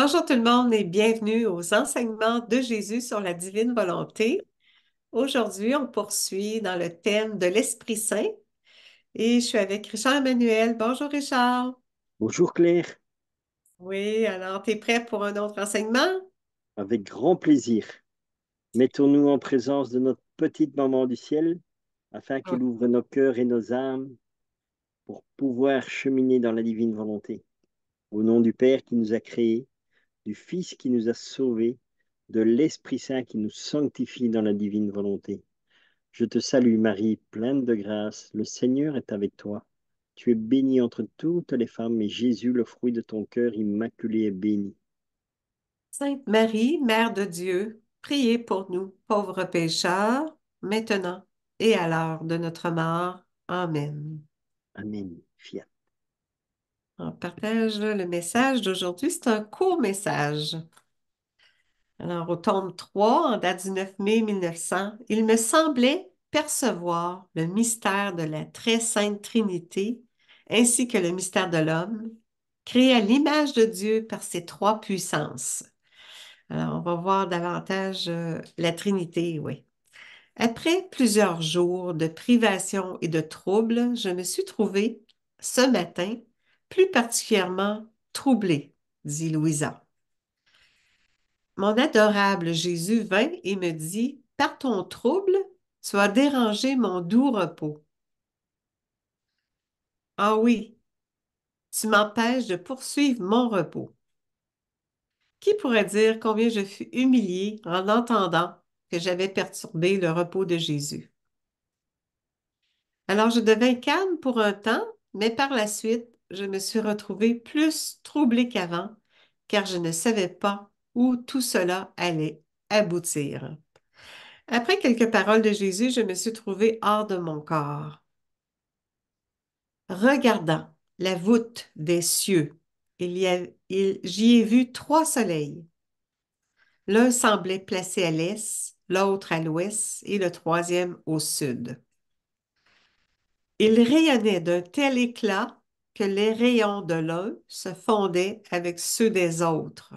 Bonjour tout le monde et bienvenue aux enseignements de Jésus sur la divine volonté. Aujourd'hui, on poursuit dans le thème de l'Esprit Saint et je suis avec Richard Emmanuel. Bonjour Richard. Bonjour Claire, Oui, alors tu es prêt pour un autre enseignement? avec grand plaisir. Mettons-nous en présence de notre petite maman du ciel afin Oui. qu'elle ouvre nos cœurs et nos âmes pour pouvoir cheminer dans la divine volonté. Au nom du Père qui nous a créés, du Fils qui nous a sauvés, de l'Esprit Saint qui nous sanctifie dans la divine volonté. Je te salue Marie, pleine de grâce, le Seigneur est avec toi. Tu es bénie entre toutes les femmes et Jésus, le fruit de ton cœur immaculé, est béni. Sainte Marie, Mère de Dieu, priez pour nous, pauvres pécheurs, maintenant et à l'heure de notre mort. Amen. Amen. Fiat. On partage le message d'aujourd'hui. C'est un court message. Alors, au tome 3, en date du 9 mai 1900, il me semblait percevoir le mystère de la très sainte Trinité, ainsi que le mystère de l'homme, créé à l'image de Dieu par ses trois puissances. Alors, on va voir davantage la Trinité, oui. Après plusieurs jours de privation et de troubles, je me suis trouvée, ce matin, plus particulièrement troublée, dit Louisa. Mon adorable Jésus vint et me dit, par ton trouble, tu as dérangé mon doux repos. Ah oui, tu m'empêches de poursuivre mon repos. Qui pourrait dire combien je fus humiliée en entendant que j'avais perturbé le repos de Jésus? Alors je devins calme pour un temps, mais par la suite, je me suis retrouvée plus troublée qu'avant, car je ne savais pas où tout cela allait aboutir. Après quelques paroles de Jésus, je me suis trouvée hors de mon corps. Regardant la voûte des cieux, j'y ai vu trois soleils. L'un semblait placé à l'est, l'autre à l'ouest et le troisième au sud. Ils rayonnaient d'un tel éclat que les rayons de l'un se fondaient avec ceux des autres.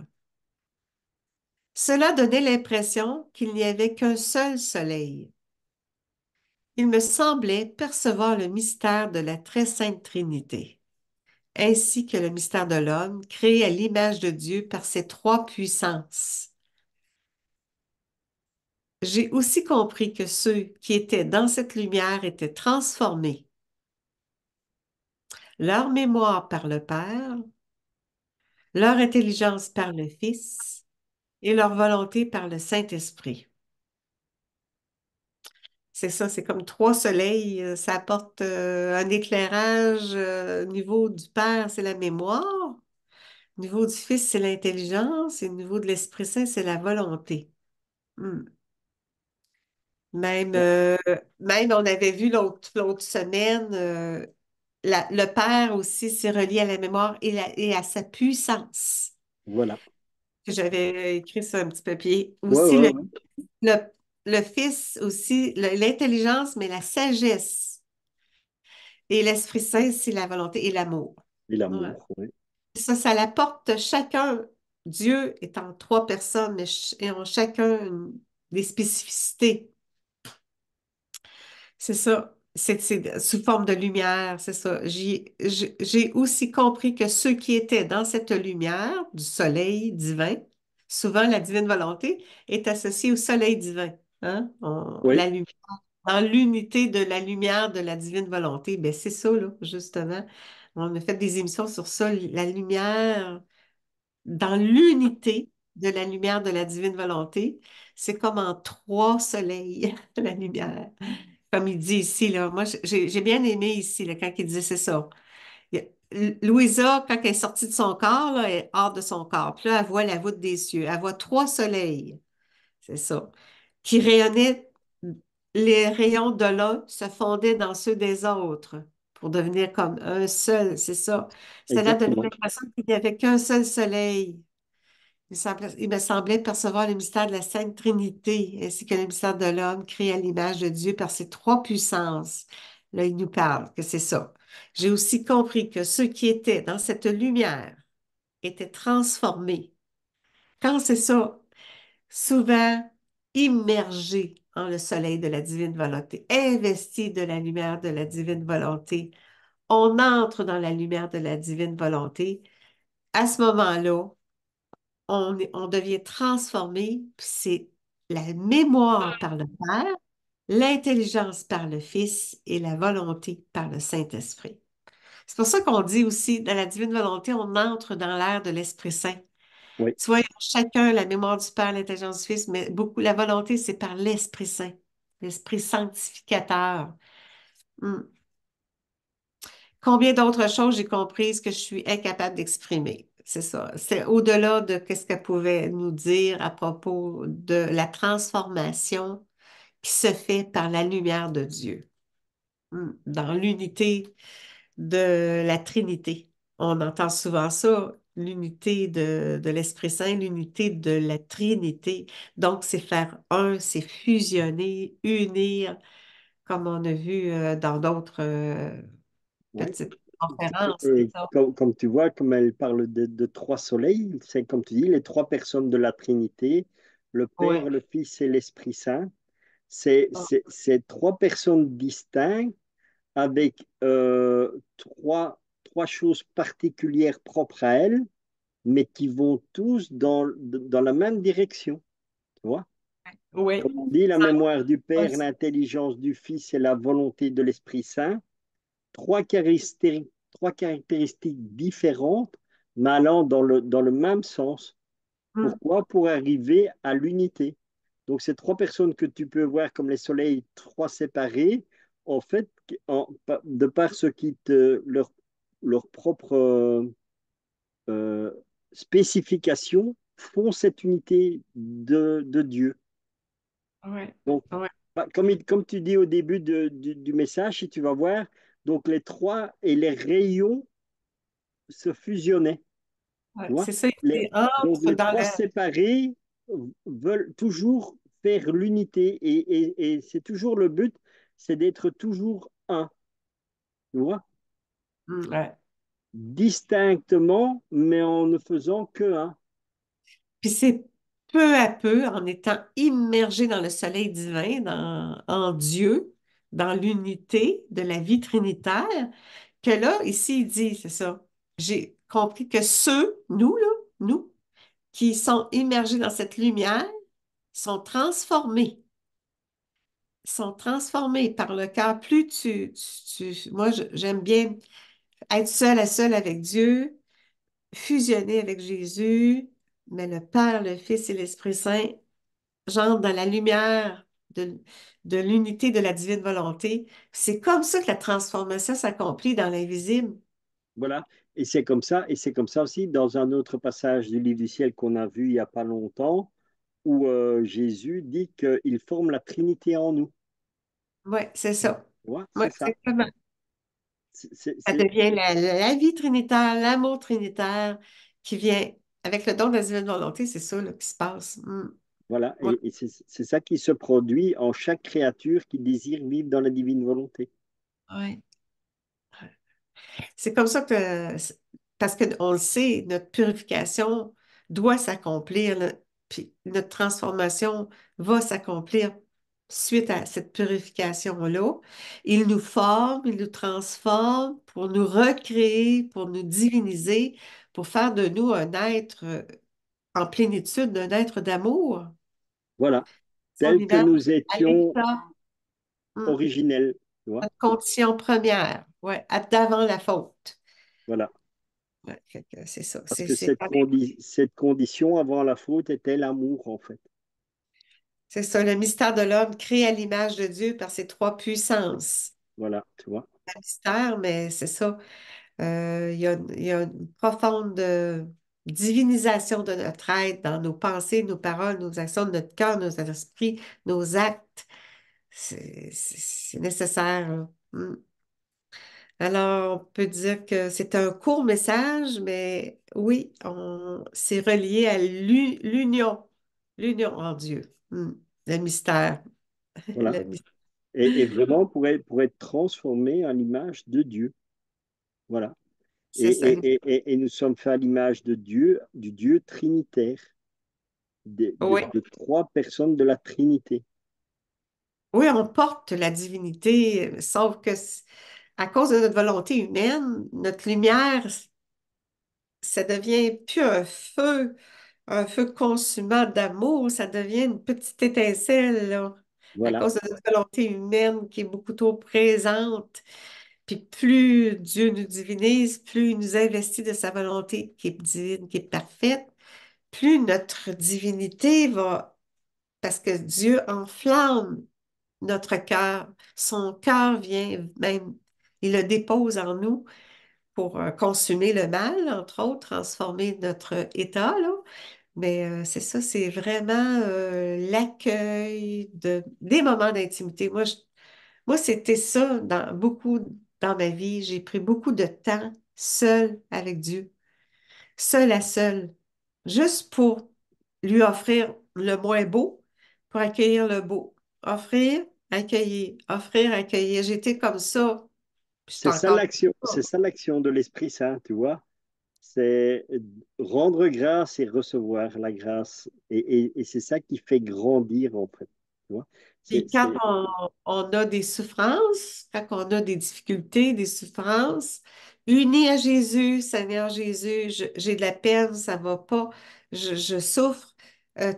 Cela donnait l'impression qu'il n'y avait qu'un seul soleil. Il me semblait percevoir le mystère de la très sainte Trinité, ainsi que le mystère de l'homme, créé à l'image de Dieu par ses trois puissances. J'ai aussi compris que ceux qui étaient dans cette lumière étaient transformés, leur mémoire par le Père, leur intelligence par le Fils et leur volonté par le Saint-Esprit. C'est ça, c'est comme trois soleils, ça apporte un éclairage. Au niveau du Père, c'est la mémoire. Au niveau du Fils, c'est l'intelligence. Et au niveau de l'Esprit Saint, c'est la volonté. Hmm. Même, Ouais, même on avait vu l'autre semaine, le Père aussi s'est relié à la mémoire et à sa puissance. voilà. J'avais écrit sur un petit papier. Ouais, Aussi, ouais, ouais. le, le Fils, aussi, l'intelligence, mais la sagesse. Et l'Esprit Saint, c'est la volonté et l'amour. Et Ouais. l'amour, ouais. Ça l'apporte chacun. Dieu étant trois personnes, mais et ont chacun des spécificités. C'est ça. C'est sous forme de lumière, c'est ça. J'ai aussi compris que ceux qui étaient dans cette lumière du soleil divin, souvent la divine volonté, est associée au soleil divin. Hein? Oui, Dans l'unité de la lumière de la divine volonté, ben c'est ça, là, justement. On a fait des émissions sur ça, la lumière dans l'unité de la lumière de la divine volonté. C'est comme en trois soleils, la lumière. Comme il dit ici, là. Moi, j'ai bien aimé ici, là, quand il disait c'est ça. Louisa, quand elle est sortie de son corps, là, elle est hors de son corps. Puis là, elle voit la voûte des cieux. Elle voit trois soleils. C'est ça. Qui rayonnaient, les rayons de l'un se fondaient dans ceux des autres pour devenir comme un seul. C'est ça. Cela donnait exactement. l'impression qu'il n'y avait qu'un seul soleil. Il me semblait percevoir le mystère de la Sainte Trinité, ainsi que le mystère de l'homme créé à l'image de Dieu par ses trois puissances. Là, il nous parle que c'est ça. J'ai aussi compris que ceux qui étaient dans cette lumière étaient transformés, Quand c'est ça, souvent immergé en le soleil de la divine volonté, investi de la lumière de la divine volonté, on entre dans la lumière de la divine volonté. À ce moment-là, on devient transformé, puis c'est la mémoire par le Père, l'intelligence par le Fils et la volonté par le Saint-Esprit. C'est pour ça qu'on dit aussi, dans la divine volonté, on entre dans l'ère de l'Esprit Saint. Oui, Tu vois, chacun, la mémoire du Père, l'intelligence du Fils, mais beaucoup, la volonté, c'est par l'Esprit Saint, l'Esprit sanctificateur. Hmm. Combien d'autres choses j'ai comprises que je suis incapable d'exprimer. C'est ça. C'est au-delà de ce qu'elle pouvait nous dire à propos de la transformation qui se fait par la lumière de Dieu. Dans l'unité de la Trinité. On entend souvent ça, l'unité de l'Esprit Saint, l'unité de la Trinité. Donc, c'est faire un, c'est fusionner, unir, comme on a vu dans d'autres oui. petites conférences. C'est Et ça. comme tu vois, comme elle parle de trois soleils, c'est comme tu dis, les trois personnes de la Trinité, le Ouais. Père, le Fils et l'Esprit Saint. Ah, C'est trois personnes distinctes avec trois choses particuliires propres à elles, mais qui vont tous dans la même direction. Tu vois? oui. Comme on dit, la mémoire du Ouais. Père, l'intelligence du Fils et la volonté de l'Esprit Saint. Trois caractéristiques différentes, mais allant dans le même sens. Mm. Pourquoi? Pour arriver à l'unité. Donc, ces trois personnes que tu peux voir comme les soleils, trois séparés, en fait, de par ce qui leur propre euh, spécification, font cette unité de Dieu. Ouais. Donc, Ouais. comme tu dis au début du message, si tu vas voir, donc les trois et les rayons se fusionnaient. Ouais. Tu vois? C'est ça, Les, il donc entre les dans trois le... séparés veulent toujours faire l'unité et c'est toujours le but, c'est d'être toujours un. Tu vois? Ouais. Distinctement, mais en ne faisant que un. Puis c'est peu à peu, en étant immergé dans le soleil divin, en Dieu, dans l'unité de la vie trinitaire, que là, ici, il dit, c'est ça, j'ai compris que ceux, nous, là, nous, qui sont immergés dans cette lumière, sont transformés. Sont transformés par le cœur. Plus moi, j'aime bien être seul avec Dieu, fusionner avec Jésus, mais le Père, le Fils et l'Esprit Saint, j'entre dans la lumière de l'unité de la divine volonté. C'est comme ça que la transformation s'accomplit dans l'invisible. Voilà. Et c'est comme ça aussi dans un autre passage du livre du ciel qu'on a vu il n'y a pas longtemps, où Jésus dit qu'il forme la Trinité en nous. Oui, c'est ça. Tu vois? Oui, C'est ça. exactement. C'est, c'est- Ça c'est- devient la vie trinitaire, l'amour trinitaire qui vient avec le don de la divine volonté, c'est ça là, qui se passe. Voilà, Ouais, et c'est ça qui se produit en chaque créature qui désire vivre dans la divine volonté. ouais. C'est comme ça que, parce qu'on le sait, notre purification doit s'accomplir, là, puis notre transformation va s'accomplir suite à cette purification-là. Il nous forme, il nous transforme pour nous recréer, pour nous diviniser, pour faire de nous un être en plénitude, un être d'amour, Voilà, son tel que image nous à étions l'état, hum, originels, tu vois. notre condition première, ouais, d'avant la faute. Voilà, Ouais, fait que c'est ça. parce que C'est cette condition avant la faute était l'amour, en fait. c'est ça, le mystère de l'homme créé à l'image de Dieu par ses trois puissances. Voilà, tu vois. Un mystère, mais c'est ça. Il y a une profonde divinisation de notre être dans nos pensées, nos paroles, nos actions, notre cœur, nos esprits, nos actes. C'est nécessaire, là. Alors, on peut dire que c'est un court message, mais oui, c'est relié à l'union en Dieu. Le mystère. Voilà. Le mystère. Et vraiment pour être transformé à l'image de Dieu. Voilà. Et, C'est ça. et nous sommes faits à l'image de Dieu, du Dieu trinitaire. Oui, de trois personnes de la Trinité. oui, on porte la divinité, sauf que à cause de notre volonté humaine, notre lumière, ça devient plus un feu consumant d'amour, ça devient une petite étincelle, là, à Voilà, cause de notre volonté humaine qui est beaucoup trop présente. Puis plus Dieu nous divinise, plus il nous investit de sa volonté qui est divine, qui est parfaite, plus notre divinité va, parce que Dieu enflamme notre cœur. Son cœur vient même, il le dépose en nous pour consumer le mal, entre autres, transformer notre état, là. Mais c'est ça, c'est vraiment l'accueil des moments d'intimité. Moi, c'était ça beaucoup dans ma vie. J'ai pris beaucoup de temps seul avec Dieu, seul à seul, juste pour lui offrir le moins beau, pour accueillir le beau. Offrir, accueillir, offrir, accueillir. J'étais comme ça, puis je suis encore comme c'est ça l'action de l'Esprit Saint, tu vois. C'est rendre grâce et recevoir la grâce. Et c'est ça qui fait grandir, en fait. Tu vois? Puis quand on a des souffrances, quand on a des difficultés, des souffrances, unis à Jésus, Seigneur Jésus, j'ai de la peine, ça va pas, je souffre.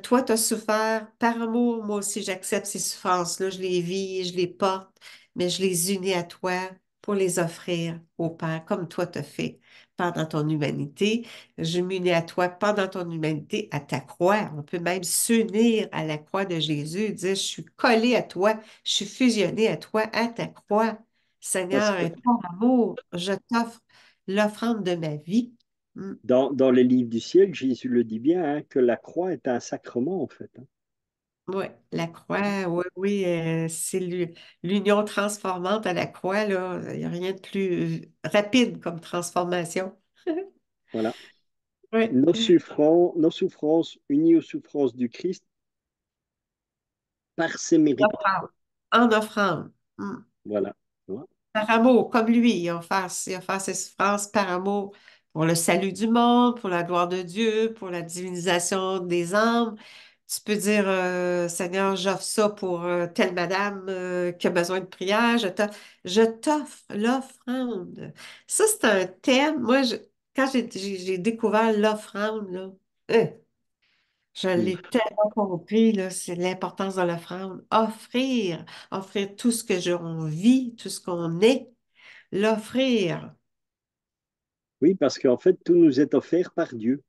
Toi, tu as souffert par amour, moi aussi j'accepte ces souffrances-là, je les vis, je les porte, mais je les unis à toi pour les offrir au Père, comme toi t'as fait pendant ton humanité. Je m'unis à toi pendant ton humanité, à ta croix. On peut même s'unir à la croix de Jésus, dire, je suis collé à toi, je suis fusionné à toi, à ta croix. parce Seigneur, que et par amour, je t'offre l'offrande de ma vie. Mm. dans les livres du ciel, Jésus le dit bien, hein, que la croix est un sacrement, en fait. Hein. Oui, la croix, oui, oui, c'est l'union transformante à la croix, là. Il n'y a rien de plus rapide comme transformation. Voilà. Oui, Nos souffrances unies aux souffrances du Christ par ses mérites. offrande, en offrande. Mm. Voilà. Tu vois. Par amour, comme lui, il a offert ses souffrances par amour pour le salut du monde, pour la gloire de Dieu, pour la divinisation des âmes. Tu peux dire, Seigneur, j'offre ça pour telle madame qui a besoin de prière. Je t'offre l'offrande. Ça, c'est un thème. Moi, quand j'ai découvert l'offrande, là, hein, je Mm. l'ai tellement compris, là, c'est l'importance de l'offrande. Offrir tout ce que l'on vit, tout ce qu'on est. L'offrir. Oui, parce qu'en fait, tout nous est offert par Dieu.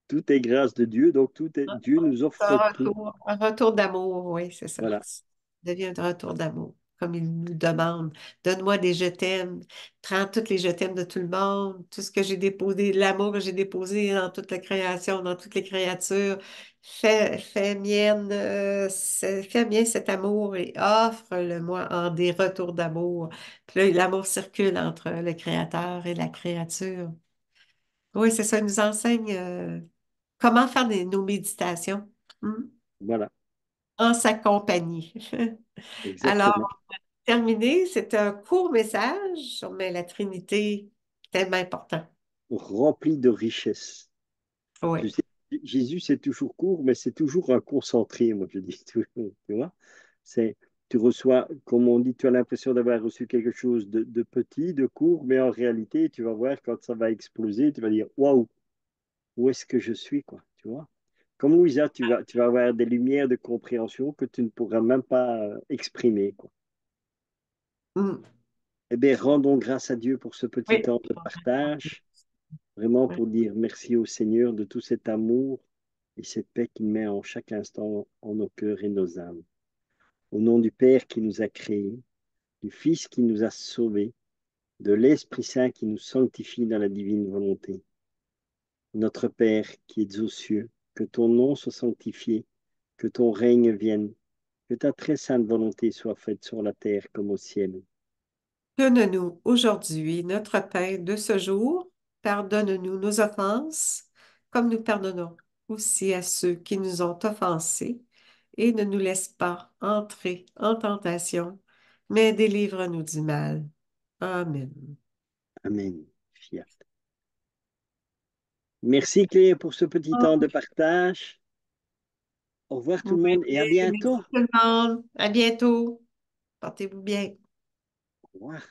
Tout est grâce de Dieu, donc Dieu nous offre tout. Un retour d'amour, oui, c'est ça. Voilà. Ça devient un retour d'amour, comme il nous demande. Donne-moi des je t'aime. Prends toutes les je t'aime de tout le monde, tout ce que j'ai déposé, l'amour que j'ai déposé dans toute la création, dans toutes les créatures. Fais mienne, fais mien cet amour et offre-le-moi en des retours d'amour. Puis là, l'amour circule entre le créateur et la créature. Oui, c'est ça, il nous enseigne. Comment faire nos méditations Voilà. en sa compagnie. Exactement. Alors, terminé, c'est un court message, mais la Trinité, tellement important. Rempli de richesse. Oui. Tu sais, Jésus, c'est toujours court, mais c'est toujours un concentré, moi je dis toujours, tu vois. C'est, tu reçois, comme on dit, tu as l'impression d'avoir reçu quelque chose de petit, de court, mais en réalité, tu vas voir quand ça va exploser, tu vas dire, waouh, où est-ce que je suis, quoi, tu vois. Comme Louisa, tu vas avoir des lumières de compréhension que tu ne pourras même pas exprimer, quoi. Mm. Eh bien, rendons grâce à Dieu pour ce petit Oui. temps de partage, vraiment Oui. pour dire merci au Seigneur de tout cet amour et cette paix qu'il met en chaque instant en nos cœurs et nos âmes. Au nom du Père qui nous a créés, du Fils qui nous a sauvés, de l'Esprit Saint qui nous sanctifie dans la divine volonté. Notre Père qui es aux cieux, que ton nom soit sanctifié, que ton règne vienne, que ta très sainte volonté soit faite sur la terre comme au ciel. Donne-nous aujourd'hui notre pain de ce jour. Pardonne-nous nos offenses, comme nous pardonnons aussi à ceux qui nous ont offensés. Et ne nous laisse pas entrer en tentation, mais délivre-nous du mal. Amen. Amen. Fiat. Merci Clé pour ce petit temps de partage. Au revoir tout Oui, le monde et à merci bientôt. tout le monde. À bientôt. Portez-vous bien. Au revoir.